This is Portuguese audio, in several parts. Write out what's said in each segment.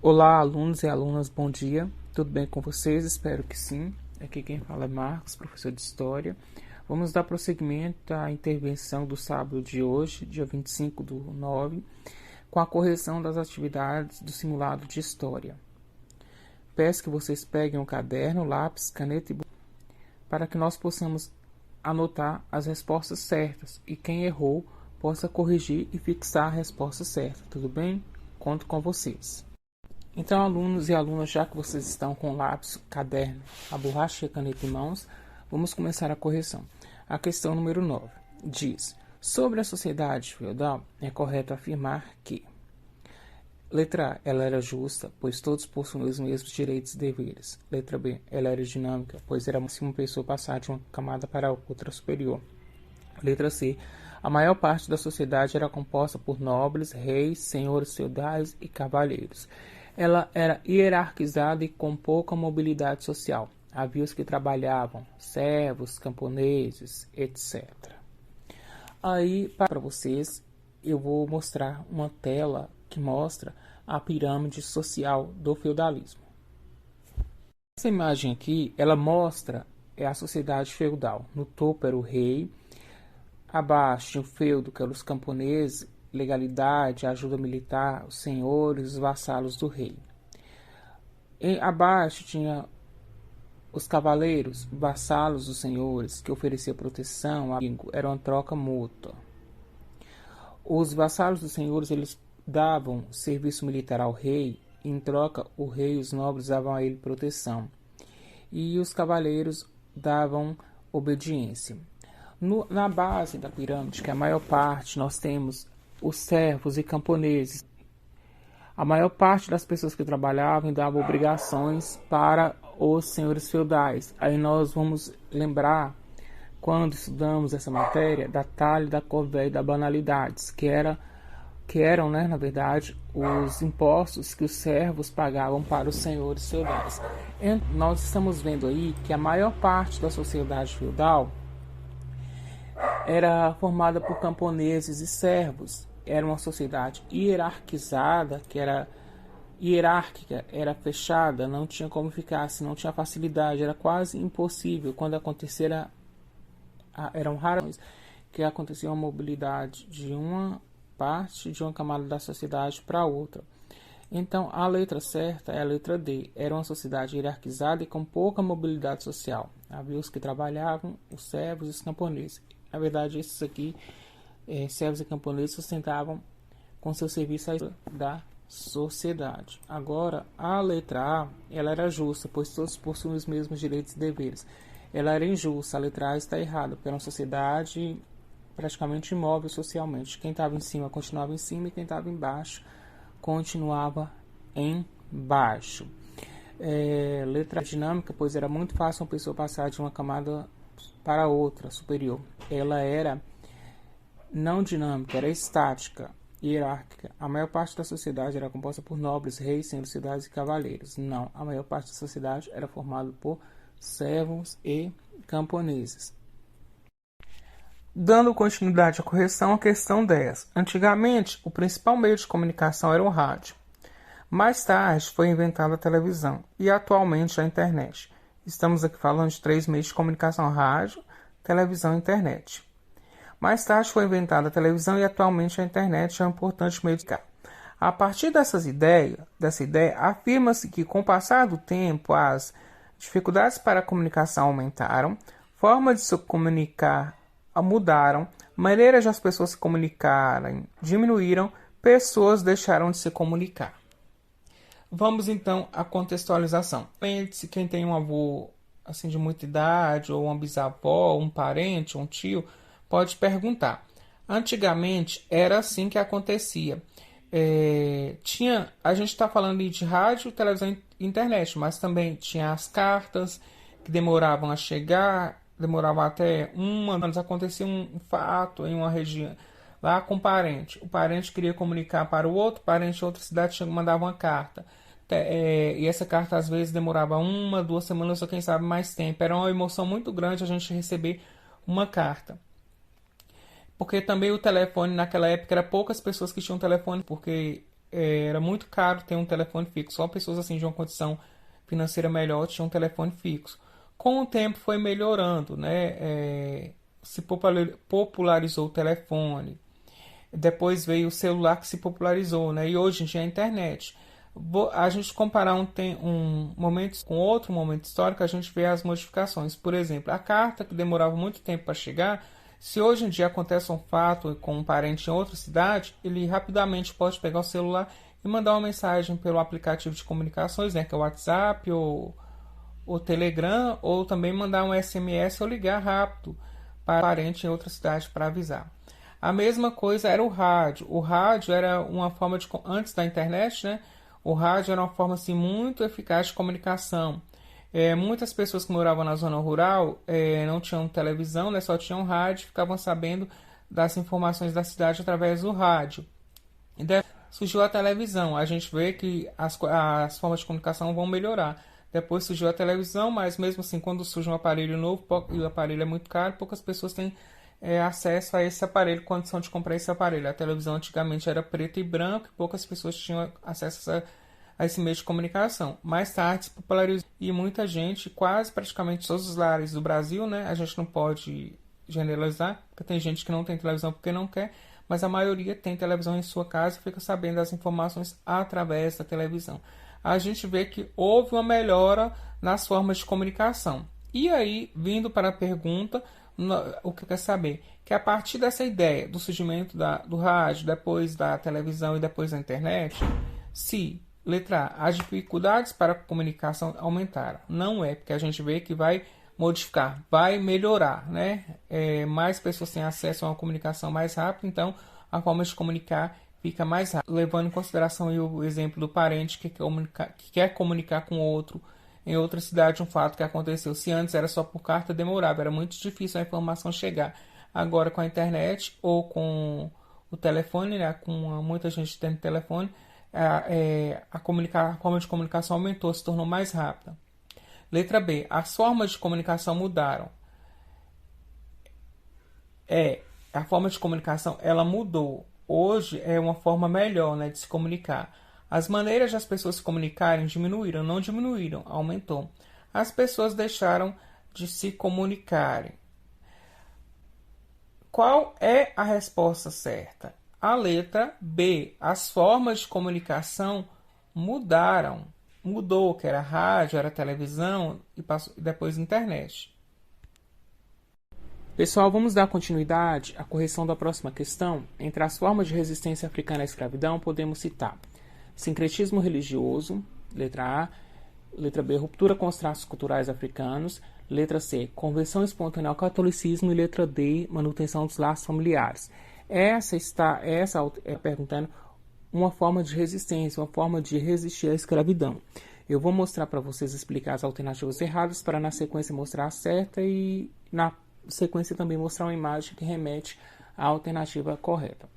Olá, alunos e alunas, bom dia. Tudo bem com vocês? Espero que sim. Aqui quem fala é Marcos, professor de História. Vamos dar prosseguimento à intervenção do sábado de hoje, dia 25/9, com a correção das atividades do simulado de História. Peço que vocês peguem um caderno, lápis, caneta e para que nós possamos anotar as respostas certas e quem errou possa corrigir e fixar a resposta certa, tudo bem? Conto com vocês. Então, alunos e alunas, já que vocês estão com lápis, caderno, a borracha e a caneta em mãos, vamos começar a correção. A questão número 9 diz: sobre a sociedade feudal, é correto afirmar que: letra A, ela era justa, pois todos possuem os mesmos direitos e deveres. Letra B, ela era dinâmica, pois era uma pessoa passar de uma camada para outra superior. Letra C, a maior parte da sociedade era composta por nobres, reis, senhores feudais e cavalheiros. Ela era hierarquizada e com pouca mobilidade social. Havia os que trabalhavam, servos, camponeses, etc. Aí, para vocês, eu vou mostrar uma tela que mostra a pirâmide social do feudalismo. Essa imagem aqui, ela mostra a sociedade feudal. No topo era o rei, abaixo tinha o feudo, que eram os camponeses, legalidade, ajuda militar, os senhores, os vassalos do rei. Abaixo tinha os cavaleiros, vassalos dos senhores, que ofereciam proteção, era uma troca mútua. Os vassalos dos senhores, eles davam serviço militar ao rei, e em troca o rei e os nobres davam a ele proteção. E os cavaleiros davam obediência. Na base da pirâmide, que é a maior parte, nós temos os servos e camponeses. A maior parte das pessoas que trabalhavam davam obrigações para os senhores feudais. Aí nós vamos lembrar, quando estudamos essa matéria, da talha, da corvéia e da banalidades, que eram, na verdade, os impostos que os servos pagavam para os senhores feudais. E nós estamos vendo aí que a maior parte da sociedade feudal era formada por camponeses e servos. Era uma sociedade hierarquizada, que era hierárquica, era fechada, não tinha como ficar, se não tinha facilidade, era quase impossível. Quando acontecia, eram raras que acontecia uma mobilidade de uma parte de uma camada da sociedade para outra. Então, a letra certa é a letra D. Era uma sociedade hierarquizada e com pouca mobilidade social. Havia os que trabalhavam, os servos e os camponeses. Na verdade, esses aqui, servos e camponeses, sustentavam com seu serviço da sociedade. Agora, a letra A, ela era justa, pois todos possuem os mesmos direitos e deveres. Ela era injusta, a letra A está errada, porque era uma sociedade praticamente imóvel socialmente. Quem estava em cima continuava em cima e quem estava embaixo continuava embaixo. Letra dinâmica, pois era muito fácil uma pessoa passar de uma camada para outra superior. Ela era não dinâmica, era estática, hierárquica. A maior parte da sociedade era composta por nobres, reis, senhores, cidades e cavaleiros. Não, a maior parte da sociedade era formada por servos e camponeses. Dando continuidade à correção, a questão 10. Antigamente, o principal meio de comunicação era o rádio. Mais tarde, foi inventada a televisão e atualmente a internet. Estamos aqui falando de 3 meios de comunicação: rádio, televisão e internet. Mais tarde foi inventada a televisão e atualmente a internet é um importante meio de comunicação. A partir dessa ideia, afirma-se que com o passar do tempo as dificuldades para a comunicação aumentaram, formas de se comunicar mudaram, maneiras de as pessoas se comunicarem diminuíram, pessoas deixaram de se comunicar. Vamos então à contextualização. Se quem tem um avô assim de muita idade, ou uma bisavó, um parente, um tio, pode perguntar. Antigamente era assim que acontecia. A gente está falando de rádio, televisão e internet, mas também tinha as cartas que demoravam a chegar, demoravam até anos. Acontecia um fato em uma região lá com o parente. O parente queria comunicar para o outro parente em outra cidade, mandava uma carta. E essa carta às vezes demorava 1, 2 semanas ou quem sabe mais tempo. Era uma emoção muito grande a gente receber uma carta. Porque também o telefone naquela época era poucas pessoas que tinham telefone, porque era muito caro ter um telefone fixo. Só pessoas assim de uma condição financeira melhor tinham um telefone fixo. Com o tempo foi melhorando, né? Se popularizou o telefone. Depois veio o celular que se popularizou, né? E hoje em dia é a internet. A gente comparar um momento com outro momento histórico, a gente vê as modificações. Por exemplo, a carta que demorava muito tempo para chegar, se hoje em dia acontece um fato com um parente em outra cidade, ele rapidamente pode pegar o celular e mandar uma mensagem pelo aplicativo de comunicações, né, que é o WhatsApp ou o Telegram, ou também mandar um SMS ou ligar rápido para um parente em outra cidade para avisar. A mesma coisa era o rádio. O rádio era uma forma de... Antes da internet, né? O rádio era uma forma assim, muito eficaz de comunicação. Muitas pessoas que moravam na zona rural não tinham televisão, né? Só tinham rádio, ficavam sabendo das informações da cidade através do rádio. E daí surgiu a televisão. A gente vê que as formas de comunicação vão melhorar. Depois surgiu a televisão, mas mesmo assim, quando surge um aparelho novo e o aparelho é muito caro, poucas pessoas têm acesso a esse aparelho, condição de comprar esse aparelho. A televisão antigamente era preto e branco e poucas pessoas tinham acesso a esse meio de comunicação. Mais tarde se popularizou e muita gente, quase praticamente todos os lares do Brasil, né? A gente não pode generalizar, porque tem gente que não tem televisão porque não quer, mas a maioria tem televisão em sua casa e fica sabendo das informações através da televisão. A gente vê que houve uma melhora nas formas de comunicação. E aí, vindo para a pergunta, o que eu quero saber? Que a partir dessa ideia do surgimento do rádio, depois da televisão e depois da internet, se, letra A, as dificuldades para a comunicação aumentaram. Não é, porque a gente vê que vai modificar, vai melhorar, né? Mais pessoas têm acesso a uma comunicação mais rápida, então a forma de comunicar fica mais rápido, levando em consideração aí o exemplo do parente que quer comunicar com outro em outra cidade um fato que aconteceu. Se antes era só por carta, demorava, era muito difícil a informação chegar. Agora com a internet ou com o telefone, né, com muita gente tendo telefone, a forma de comunicação aumentou, se tornou mais rápida. Letra B, as formas de comunicação mudaram. A forma de comunicação ela mudou. Hoje é uma forma melhor, né, de se comunicar. As maneiras das pessoas se comunicarem diminuíram, não diminuíram, aumentou. As pessoas deixaram de se comunicarem. Qual é a resposta certa? A letra B. As formas de comunicação mudaram. Mudou, que era rádio, era televisão e depois internet. Pessoal, vamos dar continuidade à correção da próxima questão. Entre as formas de resistência africana à escravidão, podemos citar sincretismo religioso, letra A. Letra B, ruptura com os traços culturais africanos. Letra C, conversão espontânea ao catolicismo. E letra D, manutenção dos laços familiares. Essa é perguntando uma forma de resistência, uma forma de resistir à escravidão. Eu vou mostrar para vocês explicar as alternativas erradas para na sequência mostrar a certa e na sequência também mostrar uma imagem que remete à alternativa correta.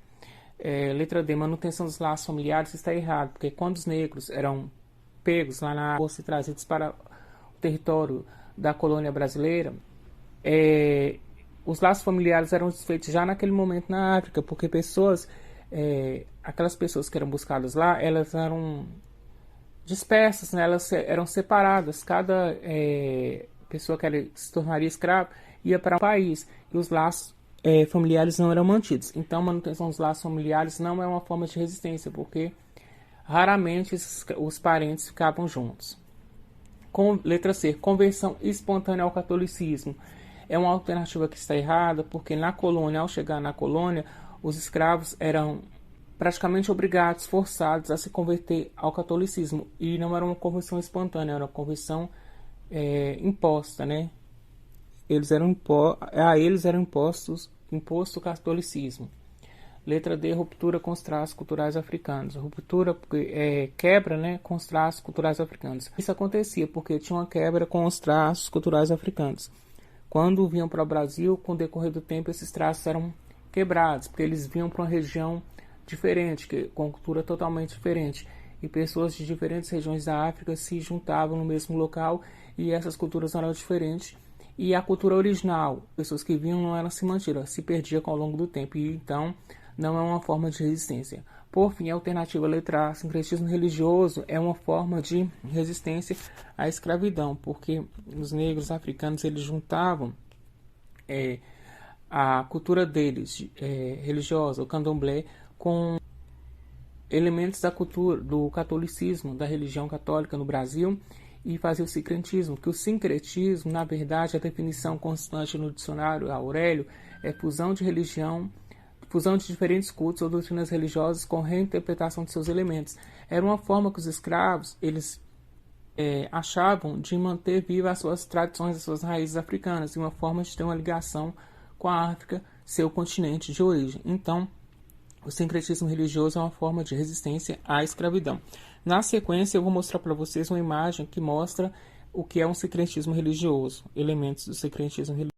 Letra D, manutenção dos laços familiares está errado, porque quando os negros eram pegos lá na África e trazidos para o território da colônia brasileira, os laços familiares eram desfeitos já naquele momento na África, porque aquelas pessoas que eram buscadas lá, elas eram dispersas, né? Elas eram separadas, cada pessoa que se tornaria escrava ia para um país e os laços familiares não eram mantidos. Então, a manutenção dos laços familiares não é uma forma de resistência, porque raramente os parentes ficavam juntos. Letra C, conversão espontânea ao catolicismo. É uma alternativa que está errada, porque na colônia, ao chegar na colônia, os escravos eram praticamente obrigados, forçados a se converter ao catolicismo. E não era uma conversão espontânea, era uma conversão imposta, né? A eles eram imposto o catolicismo. Letra D, ruptura com os traços culturais africanos. Ruptura quebra, né, com os traços culturais africanos. Isso acontecia porque tinha uma quebra com os traços culturais africanos. Quando vinham para o Brasil, com o decorrer do tempo, esses traços eram quebrados, porque eles vinham para uma região diferente, com cultura totalmente diferente. E pessoas de diferentes regiões da África se juntavam no mesmo local e essas culturas eram diferentes. E a cultura original, pessoas que vinham, não eram se mantiveram, se perdia ao longo do tempo. E então não é uma forma de resistência. Por fim, a alternativa letra A, sincretismo religioso, é uma forma de resistência à escravidão, porque os negros africanos eles juntavam a cultura deles religiosa, o candomblé, com elementos da cultura do catolicismo, da religião católica no Brasil, e fazer o sincretismo, que o sincretismo, na verdade, a definição constante no dicionário Aurélio é fusão de religião, fusão de diferentes cultos ou doutrinas religiosas com reinterpretação de seus elementos. Era uma forma que os escravos eles achavam de manter vivas as suas tradições, as suas raízes africanas, e uma forma de ter uma ligação com a África, seu continente de origem. Então, o sincretismo religioso é uma forma de resistência à escravidão. Na sequência, eu vou mostrar para vocês uma imagem que mostra o que é um sincretismo religioso, elementos do sincretismo religioso.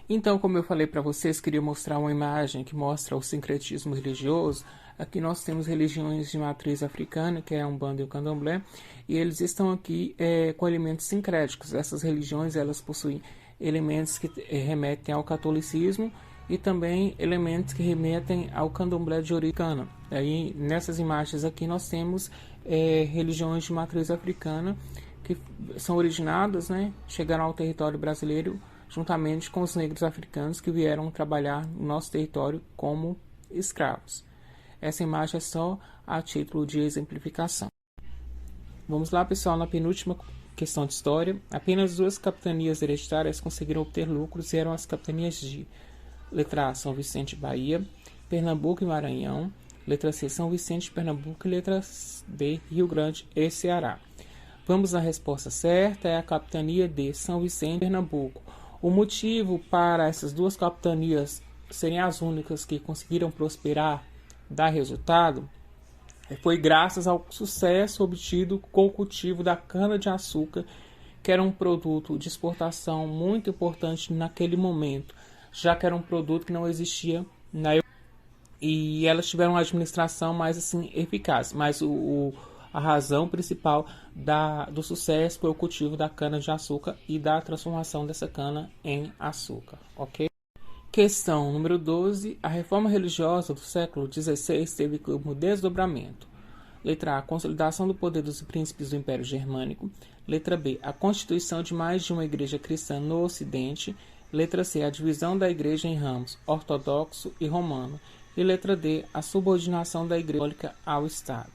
Então, como eu falei para vocês, queria mostrar uma imagem que mostra o sincretismo religioso. Aqui nós temos religiões de matriz africana, que é a Umbanda e o Candomblé, e eles estão aqui com elementos sincréticos. Essas religiões elas possuem elementos que remetem ao catolicismo e também elementos que remetem ao candomblé de origem africana. Aí, nessas imagens aqui nós temos religiões de matriz africana que são originadas, chegaram ao território brasileiro juntamente com os negros africanos que vieram trabalhar no nosso território como escravos. Essa imagem é só a título de exemplificação. Vamos lá, pessoal, na penúltima questão de história. Apenas 2 capitanias hereditárias conseguiram obter lucros e eram as capitanias de letra A, São Vicente, Bahia, Pernambuco e Maranhão, letra C, São Vicente, Pernambuco e letra D, Rio Grande e Ceará. Vamos à resposta certa, é a capitania de São Vicente, Pernambuco. O motivo para essas 2 capitanias serem as únicas que conseguiram prosperar, dar resultado, foi graças ao sucesso obtido com o cultivo da cana-de-açúcar, que era um produto de exportação muito importante naquele momento, já que era um produto que não existia na Europa. E elas tiveram uma administração mais assim eficaz, mas a razão principal do sucesso foi o cultivo da cana-de-açúcar e da transformação dessa cana em açúcar, ok? Questão número 12. A reforma religiosa do século XVI teve como desdobramento. Letra A. Consolidação do poder dos príncipes do Império Germânico. Letra B. A constituição de mais de uma igreja cristã no Ocidente. Letra C. A divisão da igreja em ramos ortodoxo e romano. E letra D. A subordinação da igreja católica ao Estado.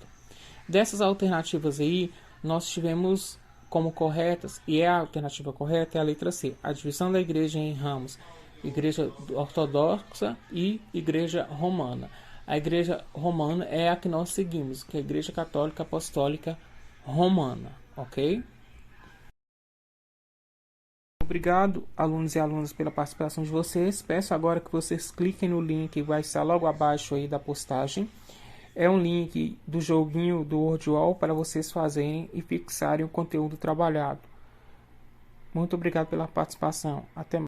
Dessas alternativas aí, nós tivemos como corretas, e a alternativa correta é a letra C. A divisão da igreja em ramos, igreja ortodoxa e igreja romana. A igreja romana é a que nós seguimos, que é a igreja católica apostólica romana, ok? Obrigado, alunos e alunas, pela participação de vocês. Peço agora que vocês cliquem no link que vai estar logo abaixo aí da postagem. É um link do joguinho do WordWall para vocês fazerem e fixarem o conteúdo trabalhado. Muito obrigado pela participação. Até mais.